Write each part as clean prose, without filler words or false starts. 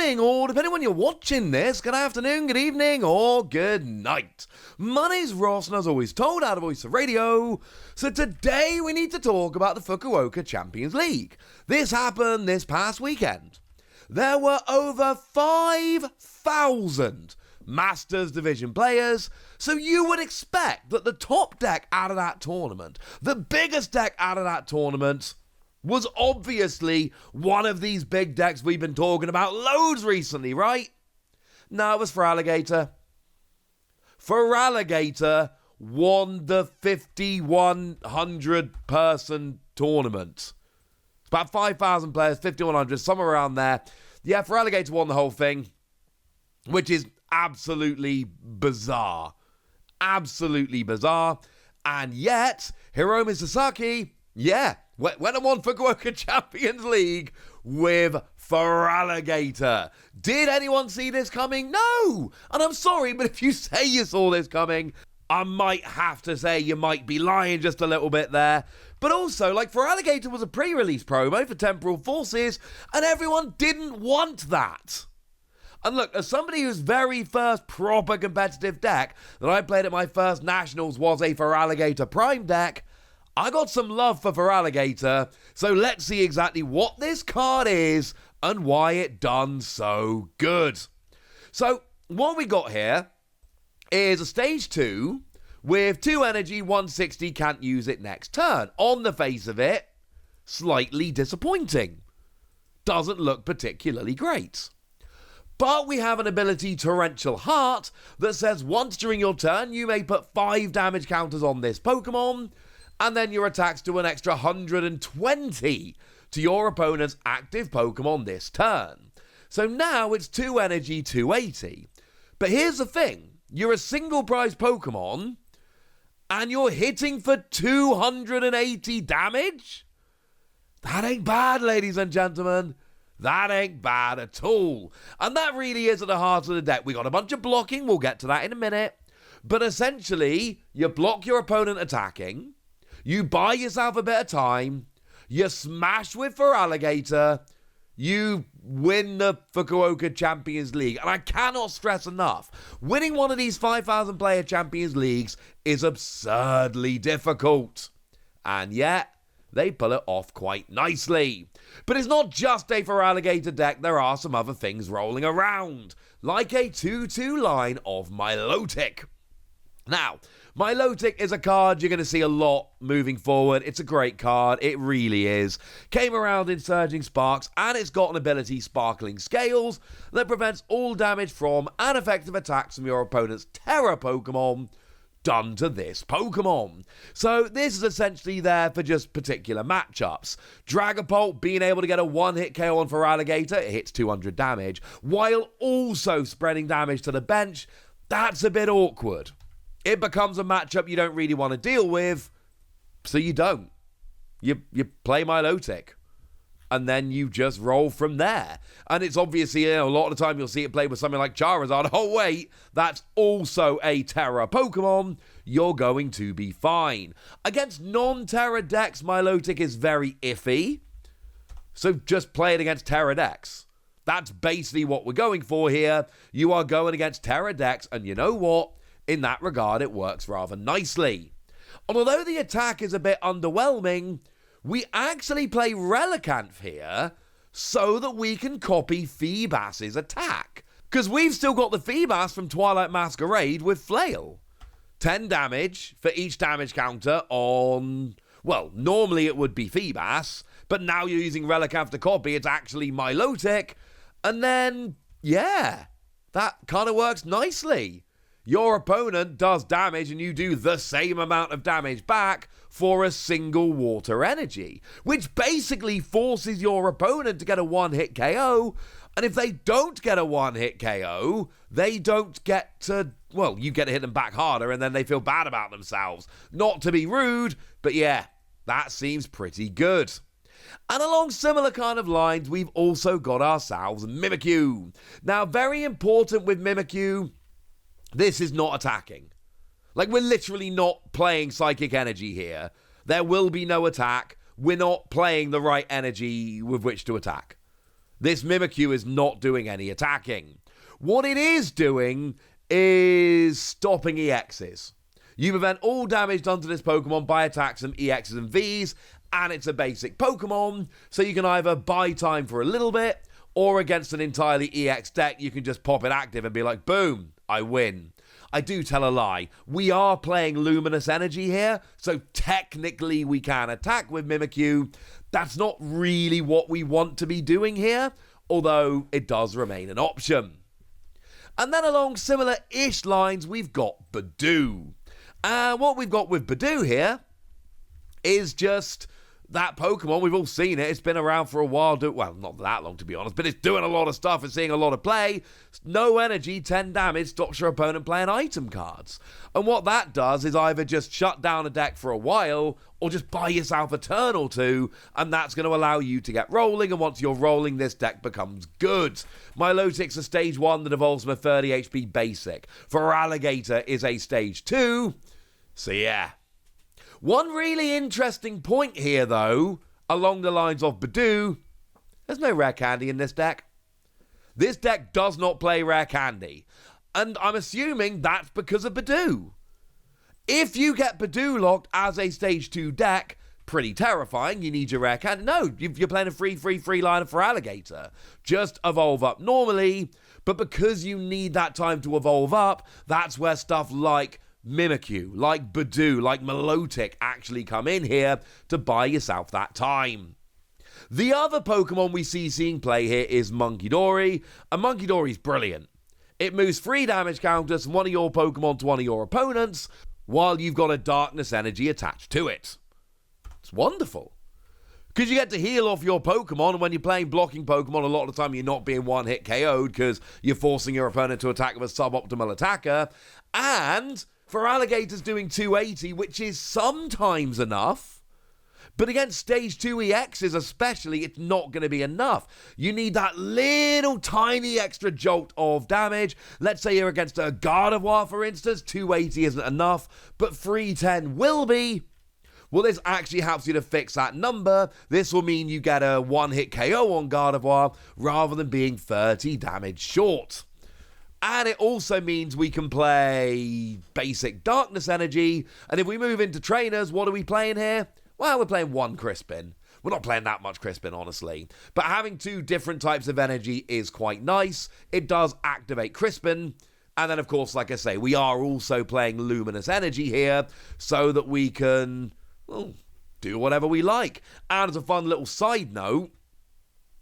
morning, or depending when you're watching this, good afternoon, good evening, or good night. My name's Ross, and as always told, out of Voice of Radio. So today we need to talk about the Fukuoka Champions League. This happened this past weekend. There were over 5,000 Masters Division players, so you would expect that the top deck out of that tournament, the biggest deck out of that tournament, was obviously one of these big decks we've been talking about loads recently, right? No, it was Feraligatr. Feraligatr won the 5,100 person tournament. It's about 5,000 players, 5,100, somewhere around there. Yeah, Feraligatr won the whole thing, which is absolutely bizarre. Absolutely bizarre. And yet, Hiromi Sasaki, went and won Fukuoka Champions League with Feraligatr. Did anyone see this coming? No! And I'm sorry, but if you say you saw this coming, I might have to say you might be lying just a little bit there. But also, Feraligatr was a pre-release promo for Temporal Forces, and everyone didn't want that. And look, as somebody whose very first proper competitive deck that I played at my first Nationals was a Feraligatr Prime deck, I got some love for Feraligatr, so let's see exactly what this card is and why it done so good. So, what we got here is a stage 2 with 2 energy, 160, can't use it next turn. On the face of it, slightly disappointing. Doesn't look particularly great. But we have an ability, Torrential Heart, that says once during your turn you may put 5 damage counters on this Pokemon, and then your attacks do an extra 120 to your opponent's active Pokemon this turn. So now it's 2 energy, 280. But here's the thing, you're a single prize Pokemon, and you're hitting for 280 damage? That ain't bad, ladies and gentlemen. That ain't bad at all. And that really is at the heart of the deck. We got a bunch of blocking, we'll get to that in a minute. But essentially, you block your opponent attacking, you buy yourself a bit of time, you smash with Feraligatr, you win the Fukuoka Champions League. And I cannot stress enough, winning one of these 5,000 player Champions Leagues is absurdly difficult. And yet, they pull it off quite nicely. But it's not just a Feraligatr deck, there are some other things rolling around, like a 2-2 line of Milotic. Now, Milotic is a card you're going to see a lot moving forward. It's a great card, it really is. Came around in Surging Sparks, and it's got an ability, Sparkling Scales, that prevents all damage from and effective attacks from your opponent's Terra Pokemon done to this Pokemon. So this is essentially there for just particular matchups. Dragapult being able to get a one-hit KO on Feraligatr, it hits 200 damage, while also spreading damage to the bench. That's a bit awkward. It becomes a matchup you don't really want to deal with, so you don't. You play Milotic, and then you just roll from there. And it's obviously, a lot of the time you'll see it played with something like Charizard. Oh wait, that's also a Terra Pokemon. You're going to be fine. Against non-Terra decks, Milotic is very iffy. So just play it against Terra decks. That's basically what we're going for here. You are going against Terra decks, and you know what? In that regard, it works rather nicely. And although the attack is a bit underwhelming, we actually play Relicanth here so that we can copy Feebas's attack. Because we've still got the Feebas from Twilight Masquerade with Flail. 10 damage for each damage counter on, well, normally it would be Feebas, but now you're using Relicanth to copy, it's actually Milotic. And then, yeah, that kind of works nicely. Your opponent does damage and you do the same amount of damage back for a single water energy, which basically forces your opponent to get a one-hit KO, and if they don't get a one-hit KO, they don't get to, well, you get to hit them back harder and then they feel bad about themselves. Not to be rude, but yeah, that seems pretty good. And along similar kind of lines, we've also got ourselves Mimikyu. Now, very important with Mimikyu, this is not attacking. Like, we're literally not playing Psychic Energy here. There will be no attack. We're not playing the right energy with which to attack. This Mimikyu is not doing any attacking. What it is doing is stopping EXs. You prevent all damage done to this Pokemon by attacks from EXs and Vs, and it's a basic Pokemon, so you can either buy time for a little bit, or against an entirely EX deck, you can just pop it active and be like, boom, I win. I do tell a lie. We are playing Luminous Energy here, so technically we can attack with Mimikyu. That's not really what we want to be doing here, although it does remain an option. And then along similar-ish lines, we've got Badoo. And what we've got with Badoo here is just that Pokemon. We've all seen it. It's been around for a while. Well, not that long, to be honest, but it's doing a lot of stuff and seeing a lot of play. No energy, 10 damage, stops your opponent playing item cards. And what that does is either just shut down a deck for a while or just buy yourself a turn or two, and that's going to allow you to get rolling, and once you're rolling, this deck becomes good. Milotic's a stage 1 that evolves from a 30 HP basic. Feraligatr is a stage 2, so yeah. One really interesting point here, though, along the lines of Badoo, there's no rare candy in this deck. This deck does not play rare candy, and I'm assuming that's because of Badoo. If you get Badoo locked as a stage 2 deck, pretty terrifying, you need your rare candy. No, you're playing a free line of Feraligatr. Just evolve up normally, but because you need that time to evolve up, that's where stuff like Mimikyu, like Badoo, like Milotic actually come in here to buy yourself that time. The other Pokemon we see seeing play here is Munkidori, and Munkidori's brilliant. It moves 3 damage counters from one of your Pokemon to one of your opponents, while you've got a Darkness Energy attached to it. It's wonderful. Because you get to heal off your Pokemon, and when you're playing blocking Pokemon, a lot of the time you're not being one-hit KO'd because you're forcing your opponent to attack with a suboptimal attacker, and Feraligatr's doing 280, which is sometimes enough, but against stage 2 EXs especially, it's not going to be enough. You need that little tiny extra jolt of damage. Let's say you're against a Gardevoir, for instance. 280 isn't enough, but 310 will be. Well, this actually helps you to fix that number. This will mean you get a one-hit KO on Gardevoir rather than being 30 damage short. And it also means we can play basic Darkness Energy. And if we move into trainers, what are we playing here? Well, we're playing 1 Crispin. We're not playing that much Crispin, honestly. But having 2 different types of energy is quite nice. It does activate Crispin. And then, of course, like I say, we are also playing Luminous Energy here so that we can, well, do whatever we like. And as a fun little side note,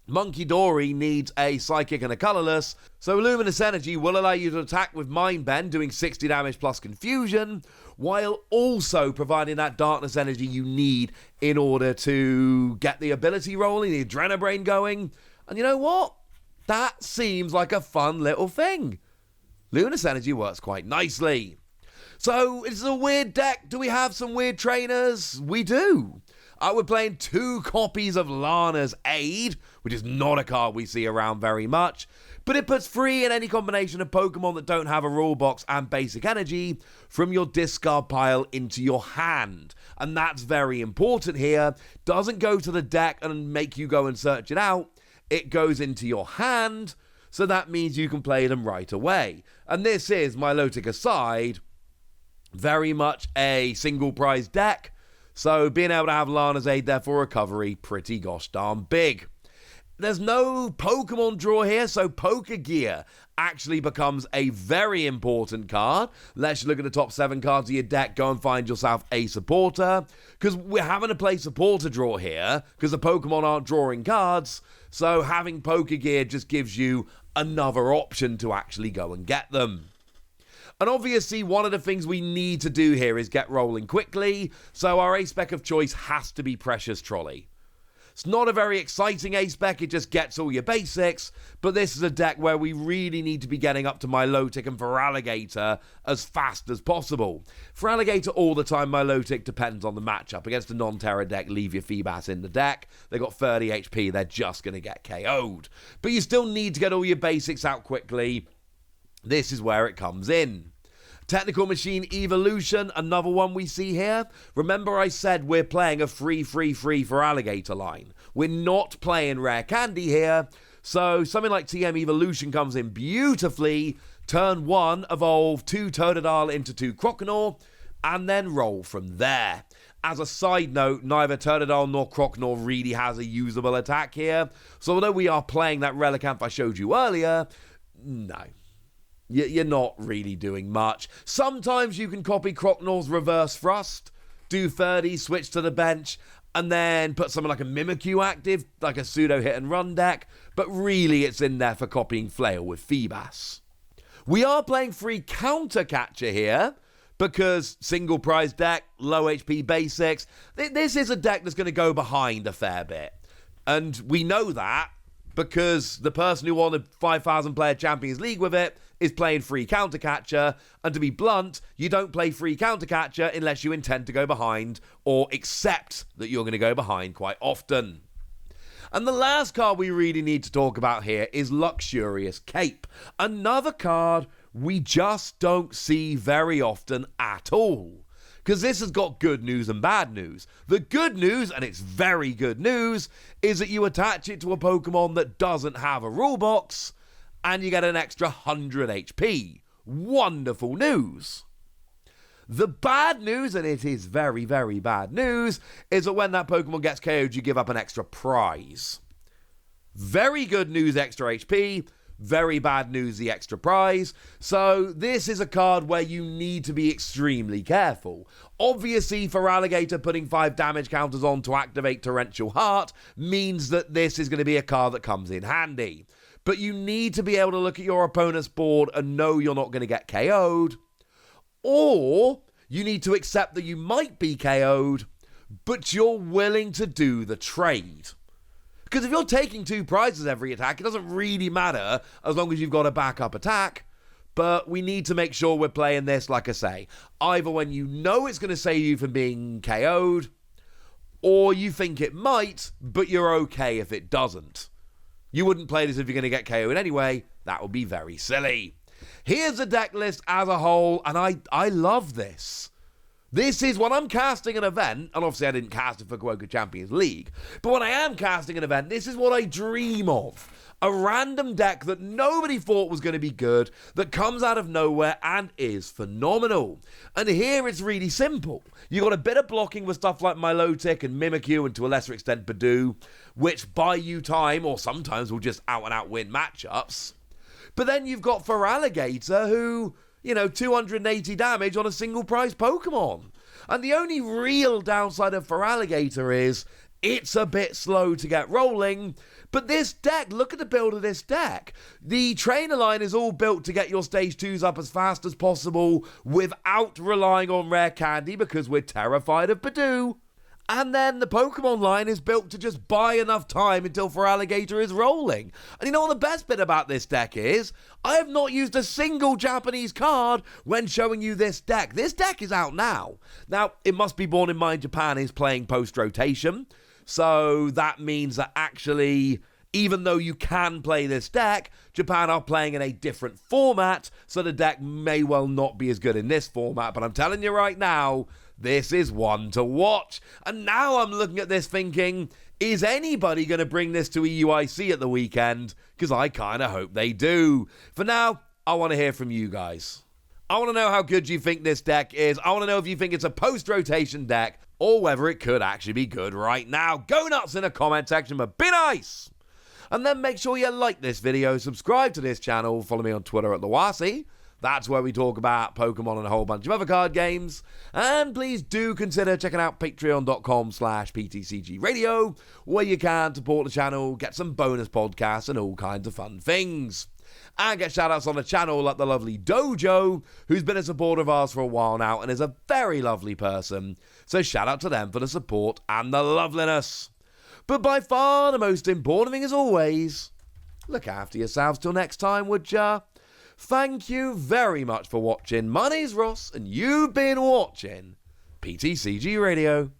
Munkidori needs a Psychic and a Colorless, so Luminous Energy will allow you to attack with Mind Bend, doing 60 damage plus Confusion, while also providing that Darkness Energy you need in order to get the ability rolling, the Adrenabrain going. And you know what? That seems like a fun little thing. Luminous Energy works quite nicely. So, it's a weird deck. Do we have some weird trainers? We do. We're playing 2 copies of Lana's Aid, which is not a card we see around very much, but it puts free in any combination of Pokemon that don't have a rule box and basic energy from your discard pile into your hand. And that's very important here. Doesn't go to the deck and make you go and search it out. It goes into your hand, so that means you can play them right away. And this is, Milotic aside, very much a single prize deck. So being able to have Lana's Aid there for recovery, pretty gosh darn big. There's no Pokemon draw here, so Poker Gear actually becomes a very important card. Let's look at the top 7 cards of your deck. Go and find yourself a supporter, because we're having to play supporter draw here, because the Pokemon aren't drawing cards. So having Poker Gear just gives you another option to actually go and get them. And obviously, one of the things we need to do here is get rolling quickly, so our A-Spec of choice has to be Precious Trolley. It's not a very exciting A-Spec, it just gets all your basics, but this is a deck where we really need to be getting up to Milotic and Feraligatr as fast as possible. Feraligatr all the time, Milotic depends on the matchup. Against a non-Terra deck, leave your Feebas in the deck. They've got 30 HP, they're just going to get KO'd. But you still need to get all your basics out quickly. This is where it comes in. Technical Machine Evolution, another one we see here. Remember I said we're playing a free Feraligatr line. We're not playing Rare Candy here, So something like TM Evolution comes in beautifully. Turn 1, evolve 2 Totodile into 2 Croconaw, and then roll from there. As a side note, neither Totodile nor Croconaw really has a usable attack here. So although we are playing that Relicanth I showed you earlier, no. You're not really doing much. Sometimes you can copy Croconaw's Reverse Thrust, do 30, switch to the bench, and then put something like a Mimikyu active, like a pseudo hit and run deck, but really it's in there for copying Flail with Feebas. We are playing free Counter Catcher here, because single prize deck, low HP basics. This is a deck that's going to go behind a fair bit. And we know that because the person who won the 5,000 player Champions League with it is playing free Counter Catcher. And to be blunt, you don't play free Counter Catcher unless you intend to go behind or accept that you're going to go behind quite often. And the last card we really need to talk about here is Luxurious Cape. Another card we just don't see very often at all. Because this has got good news and bad news. The good news, and it's very good news, is that you attach it to a Pokemon that doesn't have a rule box, and you get an extra 100 HP. Wonderful news. The bad news, and it is very, very bad news, is that when that Pokemon gets KO'd, you give up an extra prize. Very good news, extra HP. Very bad news, the extra prize. So this is a card where you need to be extremely careful. Obviously, Feraligatr putting 5 damage counters on to activate Torrential Heart means that this is going to be a card that comes in handy. But you need to be able to look at your opponent's board and know you're not going to get KO'd. Or you need to accept that you might be KO'd, but you're willing to do the trade. Because if you're taking 2 prizes every attack, it doesn't really matter as long as you've got a backup attack. But we need to make sure we're playing this, like I say, either when you know it's going to save you from being KO'd, or you think it might, but you're okay if it doesn't. You wouldn't play this if you're going to get KO'd anyway. That would be very silly. Here's the deck list as a whole, and I love this. This is when I'm casting an event, and obviously I didn't cast it for Fukuoka Champions League, but when I am casting an event, this is what I dream of. A random deck that nobody thought was going to be good, that comes out of nowhere and is phenomenal. And here it's really simple. You got a bit of blocking with stuff like Milotic and Mimikyu and to a lesser extent Badoo, which buy you time or sometimes will just out and out win matchups. But then you've got Feraligatr who, 280 damage on a single prize Pokemon. And the only real downside of Feraligatr is it's a bit slow to get rolling. But this deck, look at the build of this deck. The trainer line is all built to get your stage 2s up as fast as possible without relying on rare candy because we're terrified of Badoo. And then the Pokemon line is built to just buy enough time until Feraligatr is rolling. And you know what the best bit about this deck is? I have not used a single Japanese card when showing you this deck. This deck is out now. Now, it must be borne in mind Japan is playing post-rotation. So that means that actually, even though you can play this deck, Japan are playing in a different format. So the deck may well not be as good in this format. But I'm telling you right now, this is one to watch. And now I'm looking at this thinking, is anybody going to bring this to EUIC at the weekend? Because I kind of hope they do. For now, I want to hear from you guys. I want to know how good you think this deck is. I want to know if you think it's a post-rotation deck or whether it could actually be good right now. Go nuts in the comment section, but be nice. And then make sure you like this video, subscribe to this channel, follow me on Twitter at @TheWasi. That's where we talk about Pokemon and a whole bunch of other card games. And please do consider checking out patreon.com/PTCG Radio, where you can support the channel, get some bonus podcasts and all kinds of fun things. And get shoutouts on the channel like the lovely Dojo, who's been a supporter of ours for a while now and is a very lovely person. So shout out to them for the support and the loveliness. But by far the most important thing as always, look after yourselves till next time, would ya? Thank you very much for watching. My name's Ross, and you've been watching PTCG Radio.